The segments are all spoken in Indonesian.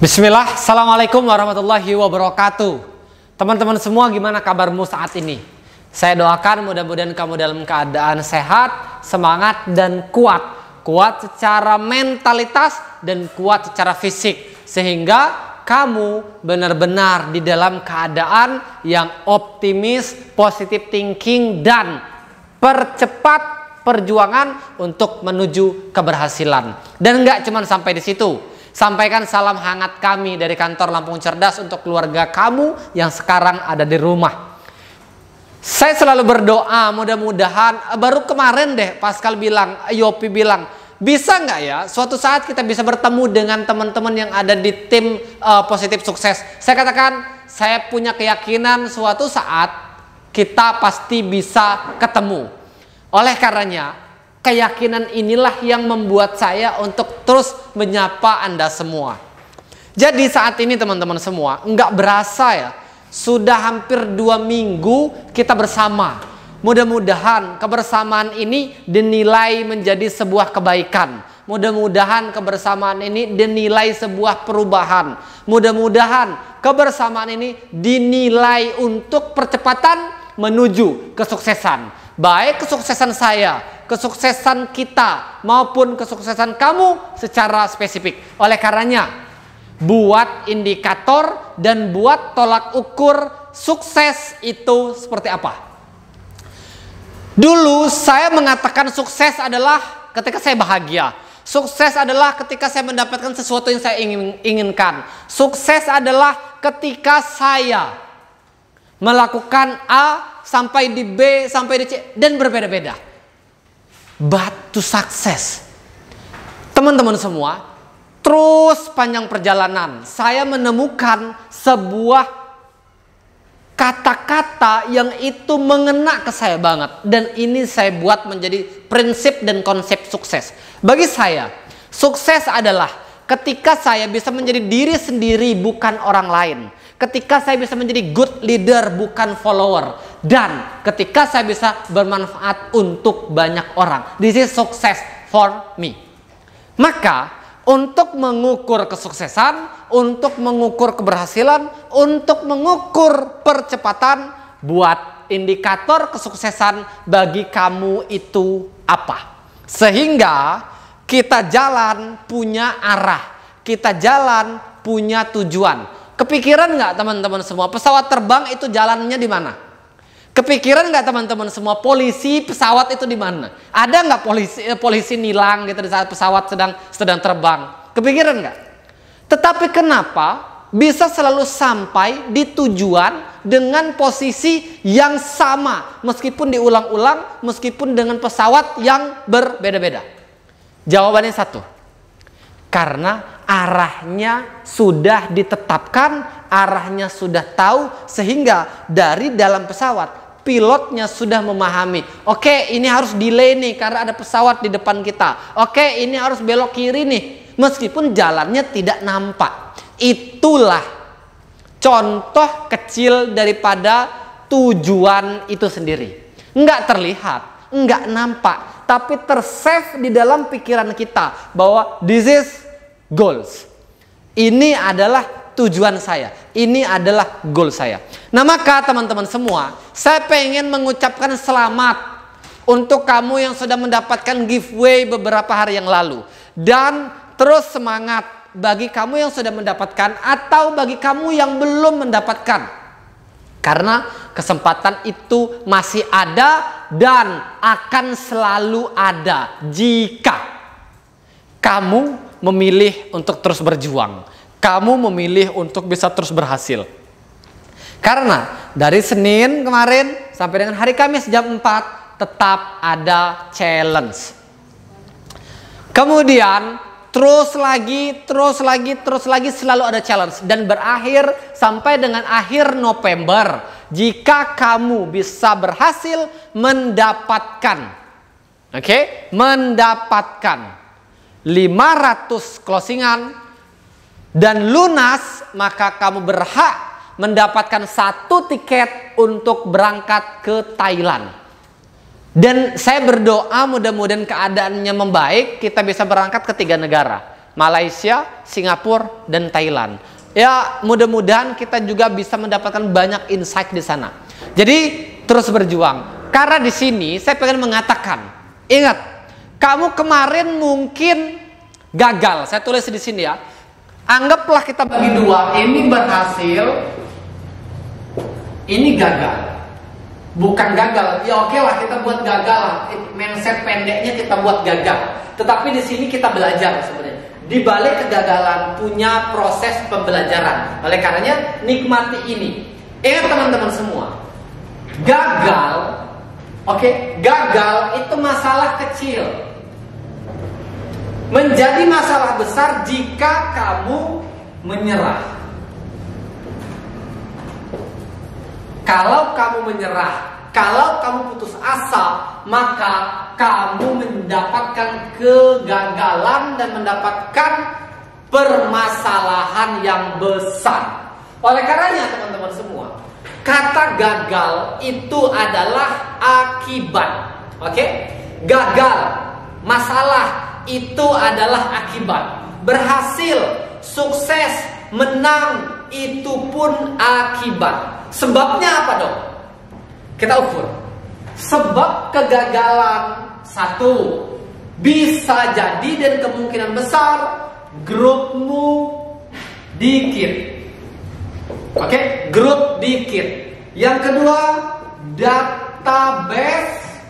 Bismillah, Assalamualaikum warahmatullahi wabarakatuh. Teman-teman semua, gimana kabarmu saat ini? Saya doakan mudah-mudahan kamu dalam keadaan sehat, semangat, dan kuat. Kuat secara mentalitas dan kuat secara fisik. Sehingga kamu benar-benar di dalam keadaan yang optimis, positive thinking, dan percepat perjuangan untuk menuju keberhasilan. Dan nggak cuma sampai di situ. Sampaikan salam hangat kami dari kantor Lampung Cerdas untuk keluarga kamu yang sekarang ada di rumah. Saya selalu berdoa mudah-mudahan, baru kemarin deh Pascal bilang, Yopi bilang, bisa nggak ya suatu saat kita bisa bertemu dengan teman-teman yang ada di tim positif sukses. Saya katakan, saya punya keyakinan suatu saat kita pasti bisa ketemu. Oleh karenanya, keyakinan inilah yang membuat saya untuk terus menyapa Anda semua. Jadi saat ini teman-teman semua, nggak berasa ya, sudah hampir 2 minggu kita bersama. Mudah-mudahan kebersamaan ini dinilai menjadi sebuah kebaikan. Mudah-mudahan kebersamaan ini dinilai sebuah perubahan. Mudah-mudahan kebersamaan ini dinilai untuk percepatan menuju kesuksesan. Baik kesuksesan saya, kesuksesan kita, maupun kesuksesan kamu secara spesifik. Oleh karenanya, buat indikator dan buat tolak ukur sukses itu seperti apa. Dulu saya mengatakan sukses adalah ketika saya bahagia. Sukses adalah ketika saya mendapatkan sesuatu yang saya inginkan. Sukses adalah ketika saya melakukan A sampai di B, sampai di C, dan berbeda-beda. But to success, teman-teman semua, terus panjang perjalanan saya menemukan sebuah kata-kata yang itu mengena ke saya banget. Dan ini saya buat menjadi prinsip dan konsep sukses. Bagi saya, sukses adalah ketika saya bisa menjadi diri sendiri bukan orang lain. Ketika saya bisa menjadi good leader bukan follower. Dan ketika saya bisa bermanfaat untuk banyak orang. This is success for me. Maka untuk mengukur kesuksesan, untuk mengukur keberhasilan, untuk mengukur percepatan, buat indikator kesuksesan bagi kamu itu apa? Sehingga kita jalan punya arah. Kita jalan punya tujuan. Kepikiran nggak teman-teman semua pesawat terbang itu jalannya di mana? Kepikiran nggak teman-teman semua polisi pesawat itu di mana? Ada nggak polisi nilang gitu di saat pesawat sedang terbang? Kepikiran nggak? Tetapi kenapa bisa selalu sampai di tujuan dengan posisi yang sama meskipun diulang-ulang, meskipun dengan pesawat yang berbeda-beda? Jawabannya satu. Karena arahnya sudah ditetapkan, arahnya sudah tahu, sehingga dari dalam pesawat pilotnya sudah memahami. Oke, ini harus delay nih karena ada pesawat di depan kita. Oke, ini harus belok kiri nih meskipun jalannya tidak nampak. Itulah contoh kecil daripada tujuan itu sendiri. Nggak terlihat, nggak nampak, tapi tersave di dalam pikiran kita bahwa this is goals. Ini adalah tujuan saya. Ini adalah goal saya. Nah maka teman-teman semua, saya pengen mengucapkan selamat untuk kamu yang sudah mendapatkan giveaway beberapa hari yang lalu. Dan terus semangat bagi kamu yang sudah mendapatkan atau bagi kamu yang belum mendapatkan. Karena kesempatan itu masih ada dan akan selalu ada jika kamu memilih untuk terus berjuang. Kamu memilih untuk bisa terus berhasil. Karena dari Senin kemarin sampai dengan hari Kamis jam 4 tetap ada challenge. Kemudian terus lagi selalu ada challenge. Dan berakhir sampai dengan akhir November. Jika kamu bisa berhasil mendapatkan, mendapatkan 500 closingan dan lunas, maka kamu berhak mendapatkan 1 tiket untuk berangkat ke Thailand. Dan saya berdoa mudah-mudahan keadaannya membaik, kita bisa berangkat ke 3 negara. Malaysia, Singapura, dan Thailand. Ya, mudah-mudahan kita juga bisa mendapatkan banyak insight di sana. Jadi, terus berjuang. Karena di sini saya pengen mengatakan, ingat, kamu kemarin mungkin gagal. Saya tulis di sini ya. Anggaplah kita bagi dua, ini berhasil, ini gagal. Bukan gagal, ya oke lah kita buat gagal lah. Mindset pendeknya kita buat gagal. Tetapi di sini kita belajar sebenarnya. Di balik kegagalan punya proses pembelajaran. Oleh karenanya nikmati ini. Ingat teman-teman semua, gagal, gagal itu masalah kecil. Menjadi masalah besar jika kamu menyerah. Kalau kamu menyerah, kalau kamu putus asa, maka kamu mendapatkan kegagalan dan mendapatkan permasalahan yang besar. Oleh karenanya teman-teman semua, kata gagal itu adalah akibat. Gagal, masalah itu adalah akibat. Berhasil, sukses, menang, itu pun akibat. Sebabnya apa dong? Kita ukur. Sebab kegagalan, satu, bisa jadi dan kemungkinan besar grupmu dikit. Grup dikit. Yang kedua, database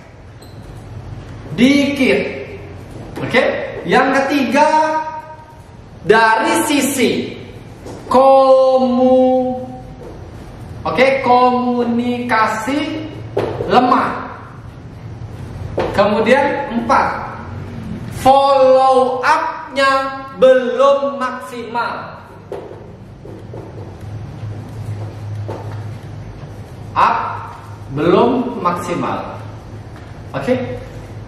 dikit. Yang ketiga, dari sisi komunikasi lemah. Kemudian 4, follow up-nya belum maksimal. Belum maksimal.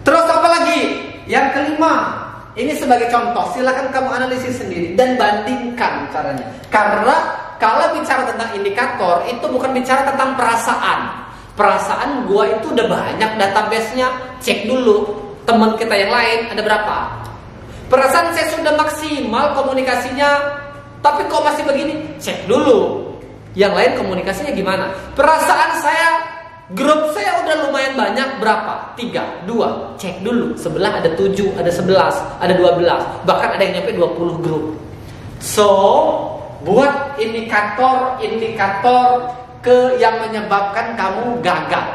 Terus apa lagi? Yang kelima, ini sebagai contoh, silakan kamu analisis sendiri dan bandingkan caranya. Karena kalau bicara tentang indikator, itu bukan bicara tentang perasaan. Perasaan gua itu udah banyak database-nya, cek dulu. Teman kita yang lain ada berapa? Perasaan saya sudah maksimal komunikasinya, tapi kok masih begini? Cek dulu. Yang lain komunikasinya gimana? Perasaan saya, grup saya udah lumayan banyak, berapa? 3, 2, cek dulu. Sebelah ada 7, ada 11, ada 12, bahkan ada yang nyampe 20 grup. So, buat indikator yang menyebabkan kamu gagal.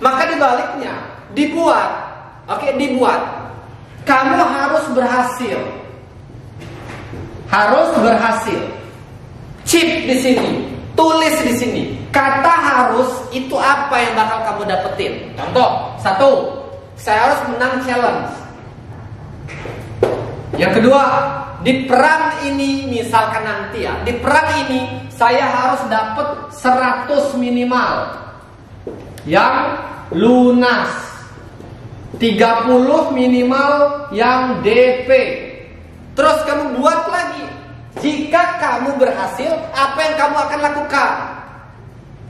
Maka dibaliknya, dibuat. Kamu harus berhasil. Chip di sini, tulis di sini. Kata harus itu apa yang bakal kamu dapetin? Contoh, 1, saya harus menang challenge. Yang kedua, di perang ini, misalkan nanti ya, di perang ini saya harus dapat 100 minimal yang lunas, 30 minimal yang DP. Terus kamu buat lagi. Jika kamu berhasil, apa yang kamu akan lakukan?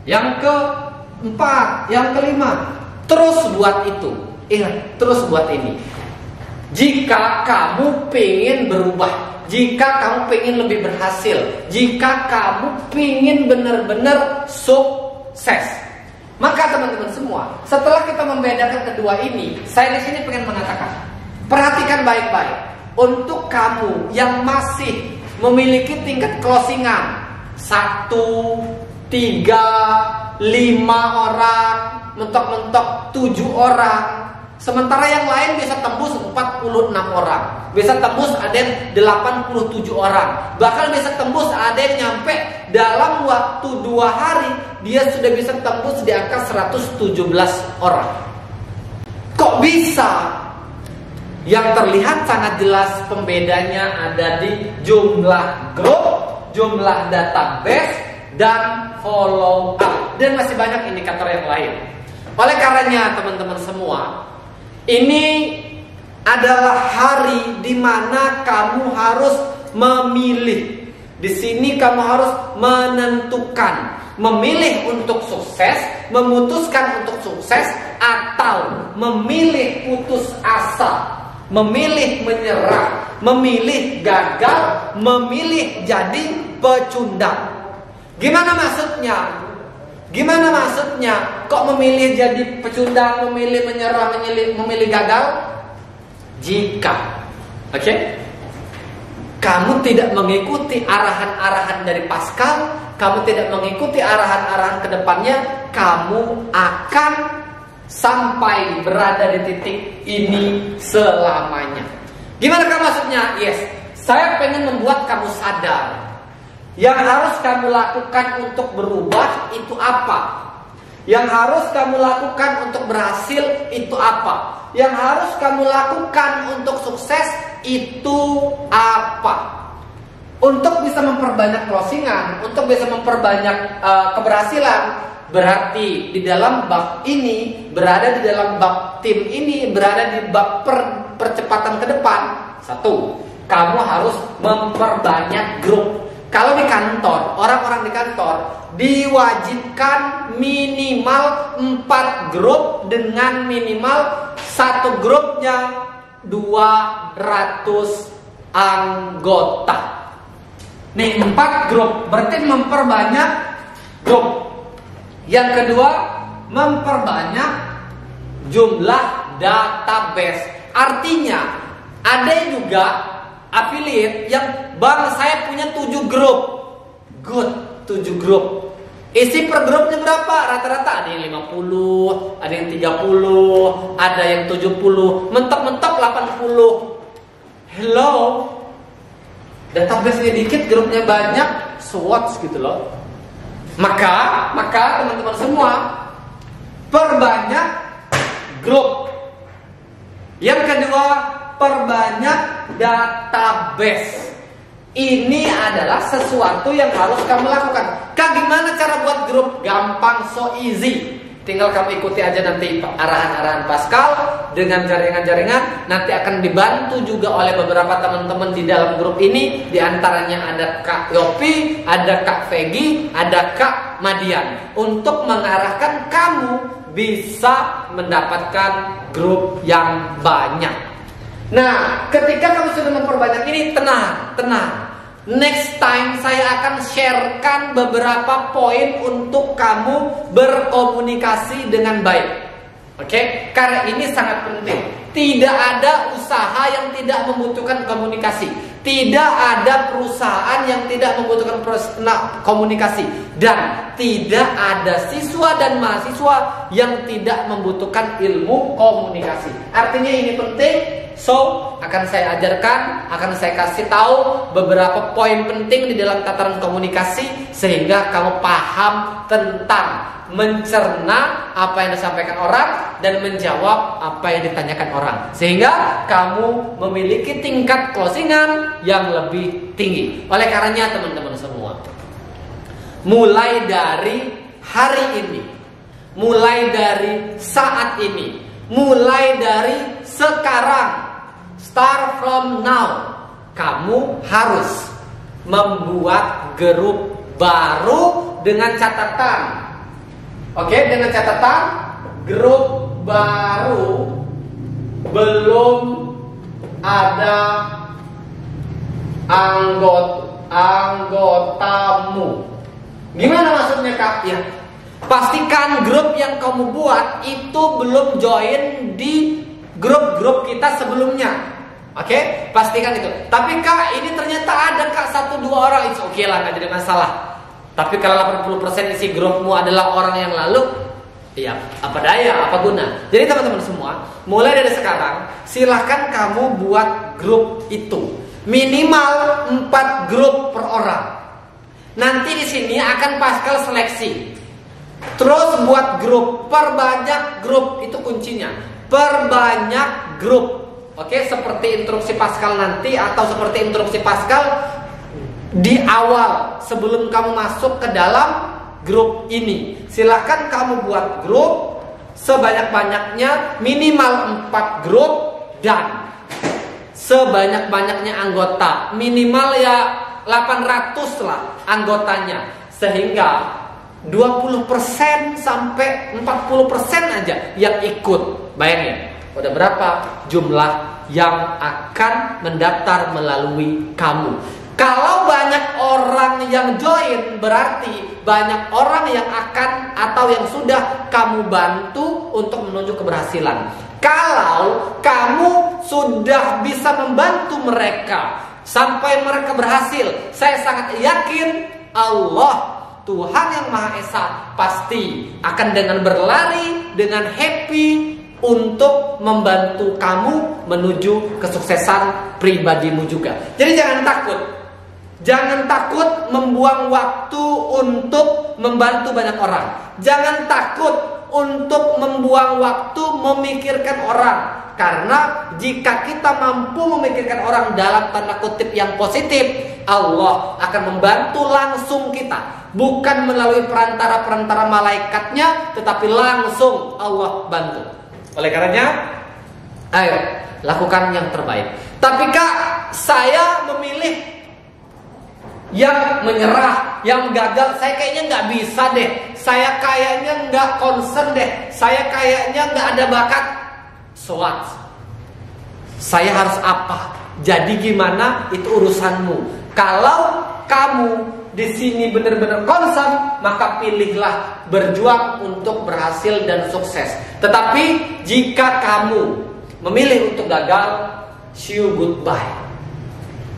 Yang keempat, yang kelima, terus buat itu. Terus buat ini. Jika kamu pengen berubah, jika kamu pengen lebih berhasil, jika kamu pengen benar-benar sukses, maka teman-teman semua, setelah kita membedakan kedua ini, saya di sini pengen mengatakan, perhatikan baik-baik. Untuk kamu yang masih memiliki tingkat closingan 1, 3, 5 orang, mentok-mentok 7 orang. Sementara yang lain bisa tembus 46 orang, bisa tembus ada yang 87 orang, bahkan bisa tembus ada yang nyampe dalam waktu 2 hari dia sudah bisa tembus di angka 117 orang. Kok bisa? Yang terlihat sangat jelas pembedanya ada di jumlah grup, jumlah database, dan follow up, dan masih banyak indikator yang lain. Oleh karenanya teman-teman semua, ini adalah hari di mana kamu harus memilih. Di sini kamu harus menentukan, memilih untuk sukses, memutuskan untuk sukses, atau memilih putus asa, memilih menyerah, memilih gagal, memilih jadi pecundang. Gimana maksudnya? Gimana maksudnya? Kok memilih jadi pecundang, memilih menyerah, memilih gagal? Jika, kamu tidak mengikuti arahan-arahan dari Pascal, kamu tidak mengikuti arahan-arahan ke depannya, kamu akan sampai berada di titik ini selamanya. Gimana maksudnya? Yes, saya pengen membuat kamu sadar. Yang harus kamu lakukan untuk berubah itu apa? Yang harus kamu lakukan untuk berhasil itu apa? Yang harus kamu lakukan untuk sukses itu apa? Untuk bisa memperbanyak closingan, untuk bisa memperbanyak keberhasilan, berarti di dalam bab ini, berada di dalam bab tim ini, berada di bab percepatan ke depan. Satu, kamu harus memperbanyak grup. Kalau di kantor, orang-orang di kantor diwajibkan minimal 4 grup dengan minimal satu grupnya 200 anggota. Nih 4 grup berarti memperbanyak grup. Yang kedua, memperbanyak jumlah database. Artinya ada juga affiliate yang bang saya punya 7 grup. Good, 7 grup. Isi per grupnya berapa? Rata-rata ada yang 50, ada yang 30, ada yang 70, mentok-mentok 80. Hello. Database-nya dikit, grupnya banyak, swatch gitu loh. Maka teman-teman semua perbanyak grup. Yang kedua, perbanyak database. Ini adalah sesuatu yang harus kamu lakukan. Kak, gimana cara buat grup? Gampang, so easy. Tinggal kamu ikuti aja nanti arahan-arahan Pascal dengan jaringan-jaringan. Nanti akan dibantu juga oleh beberapa teman-teman di dalam grup ini. Di antaranya ada Kak Yopi, ada Kak Vegi, ada Kak Madian. Untuk mengarahkan kamu bisa mendapatkan grup yang banyak. Nah, ketika kamu sudah memperbanyak ini, tenang. Next time saya akan sharekan beberapa poin untuk kamu berkomunikasi dengan baik. Oke? Karena ini sangat penting. Tidak ada usaha yang tidak membutuhkan komunikasi. Tidak ada perusahaan yang tidak membutuhkan komunikasi. Dan tidak ada siswa dan mahasiswa yang tidak membutuhkan ilmu komunikasi. Artinya ini penting. So, akan saya ajarkan, akan saya kasih tahu beberapa poin penting di dalam tataran komunikasi sehingga kamu paham tentang mencerna apa yang disampaikan orang dan menjawab apa yang ditanyakan orang, sehingga kamu memiliki tingkat closingan yang lebih tinggi. Oleh karenanya teman-teman semua, mulai dari hari ini, mulai dari saat ini, mulai dari sekarang, start from now, kamu harus membuat grup baru dengan catatan. Oke, dengan catatan grup baru belum ada anggotamu. Gimana maksudnya, Kak? Ya, pastikan grup yang kamu buat itu belum join di grup-grup kita sebelumnya. Oke, pastikan itu. Tapi Kak, ini ternyata ada Kak 1-2 orang, it's okay lah, gak jadi masalah. Tapi kalau 80% isi grupmu adalah orang yang lalu, ya apa daya, apa guna. Jadi teman-teman semua, mulai dari sekarang silahkan kamu buat grup itu minimal 4 grup per orang. Nanti di sini akan Pascal seleksi. Terus buat grup, perbanyak grup, itu kuncinya. Perbanyak grup. Oke, seperti instruksi Pascal nanti atau seperti instruksi Pascal di awal sebelum kamu masuk ke dalam grup ini. Silahkan kamu buat grup sebanyak-banyaknya, minimal 4 grup dan sebanyak-banyaknya anggota. Minimal ya 800 lah anggotanya, sehingga 20% sampai 40% aja yang ikut. Bayangin, Udah berapa jumlah yang akan mendaftar melalui kamu? Kalau banyak orang yang join, berarti banyak orang yang akan atau yang sudah kamu bantu untuk menuju keberhasilan. Kalau kamu sudah bisa membantu mereka sampai mereka berhasil, saya sangat yakin Allah, Tuhan Yang Maha Esa, pasti akan dengan berlari, dengan happy untuk membantu kamu menuju kesuksesan pribadimu juga. Jadi jangan takut. Jangan takut membuang waktu untuk membantu banyak orang. Jangan takut untuk membuang waktu memikirkan orang. Karena jika kita mampu memikirkan orang dalam tanda kutip yang positif, Allah akan membantu langsung kita. Bukan melalui perantara-perantara malaikatnya, tetapi langsung Allah bantu. Oleh karenanya, ayo lakukan yang terbaik. Tapi Kak, saya memilih yang menyerah, yang gagal. Saya kayaknya nggak bisa deh. Saya kayaknya nggak concern deh. Saya kayaknya nggak ada bakat. So what? Saya harus apa? Jadi gimana? Itu urusanmu. Kalau kamu di sini benar-benar concern, maka pilihlah berjuang untuk berhasil dan sukses. Tetapi jika kamu memilih untuk gagal, see you goodbye.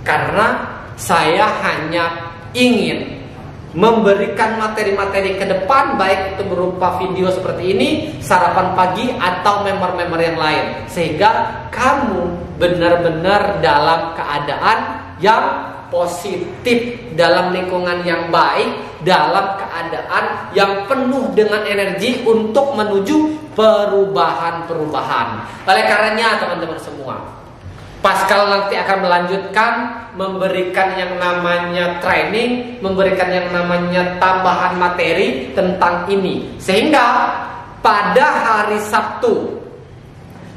Karena saya hanya ingin memberikan materi-materi ke depan, baik itu berupa video seperti ini, sarapan pagi, atau member-member yang lain, sehingga kamu benar-benar dalam keadaan yang positif, dalam lingkungan yang baik, dalam keadaan yang penuh dengan energi untuk menuju perubahan-perubahan. Oleh karenanya teman-teman semua, Pascal nanti akan melanjutkan memberikan yang namanya training, memberikan yang namanya tambahan materi tentang ini. Sehingga pada hari Sabtu,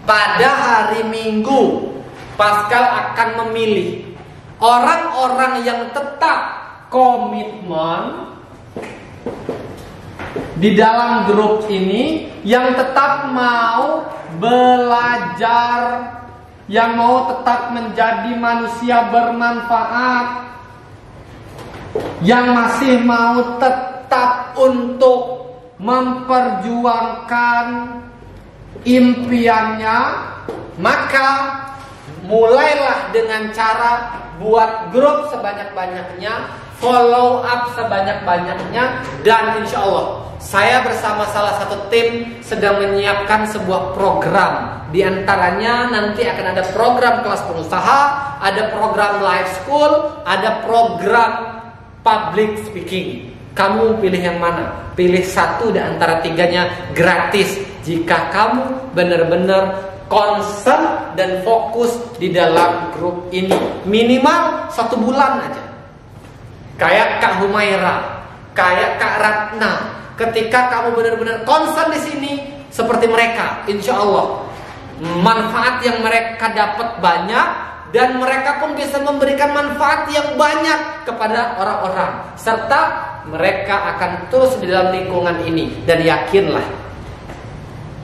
pada hari Minggu, Pascal akan memilih orang-orang yang tetap komitmen di dalam grup ini, yang tetap mau belajar, yang mau tetap menjadi manusia bermanfaat, yang masih mau tetap untuk memperjuangkan impiannya. Maka mulailah dengan cara buat grup sebanyak-banyaknya, follow up sebanyak-banyaknya, dan insya Allah saya bersama salah satu tim sedang menyiapkan sebuah program. Di antaranya nanti akan ada program kelas pengusaha, ada program live school, ada program public speaking. Kamu pilih yang mana? Pilih satu di antara tiganya, gratis jika kamu benar-benar concern dan fokus di dalam grup ini. Minimal 1 bulan aja. Kayak Kak Humaira, kayak Kak Ratna. Ketika kamu benar-benar concern di sini seperti mereka, insya Allah manfaat yang mereka dapat banyak, dan mereka pun bisa memberikan manfaat yang banyak kepada orang-orang, serta mereka akan terus di dalam lingkungan ini. Dan yakinlah,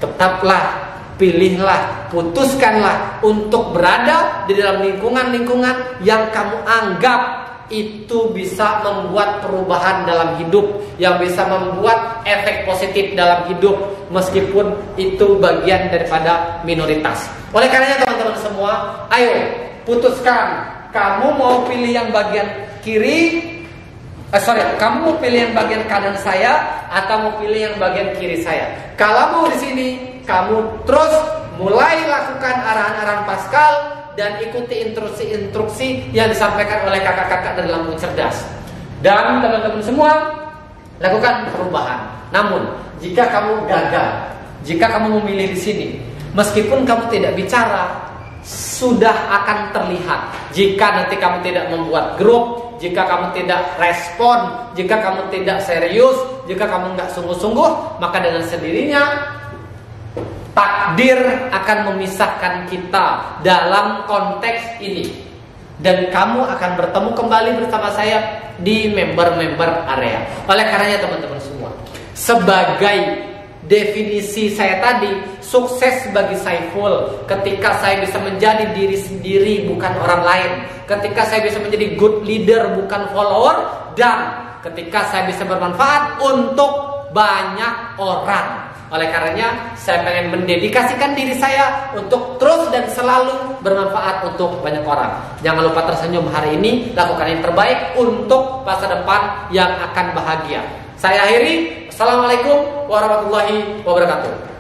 tetaplah, pilihlah, putuskanlah untuk berada di dalam lingkungan-lingkungan yang kamu anggap itu bisa membuat perubahan dalam hidup, yang bisa membuat efek positif dalam hidup, meskipun itu bagian daripada minoritas. Oleh karenanya teman-teman semua, ayo putuskan, kamu mau pilih yang bagian kiri, kamu mau pilih yang bagian kanan saya, atau mau pilih yang bagian kiri saya. Kalau mau di sini, kamu terus mulai lakukan arahan-arahan Pascal dan ikuti instruksi-instruksi yang disampaikan oleh kakak-kakak dari Lampung Cerdas. Dan teman-teman semua, lakukan perubahan. Namun, jika kamu gagal, jika kamu memilih di sini, meskipun kamu tidak bicara, sudah akan terlihat. Jika nanti kamu tidak membuat grup, jika kamu tidak respon, jika kamu tidak serius, jika kamu nggak sungguh-sungguh, maka dengan sendirinya takdir akan memisahkan kita dalam konteks ini. Dan kamu akan bertemu kembali bersama saya di member-member area. Oleh karenanya teman-teman semua, sebagai definisi saya tadi, sukses bagi Saiful ketika saya bisa menjadi diri sendiri bukan orang lain, ketika saya bisa menjadi good leader bukan follower, dan ketika saya bisa bermanfaat untuk banyak orang. Oleh karenanya saya pengen mendedikasikan diri saya untuk terus dan selalu bermanfaat untuk banyak orang. Jangan lupa tersenyum hari ini, lakukan yang terbaik untuk masa depan yang akan bahagia. Saya akhiri. Assalamualaikum warahmatullahi wabarakatuh.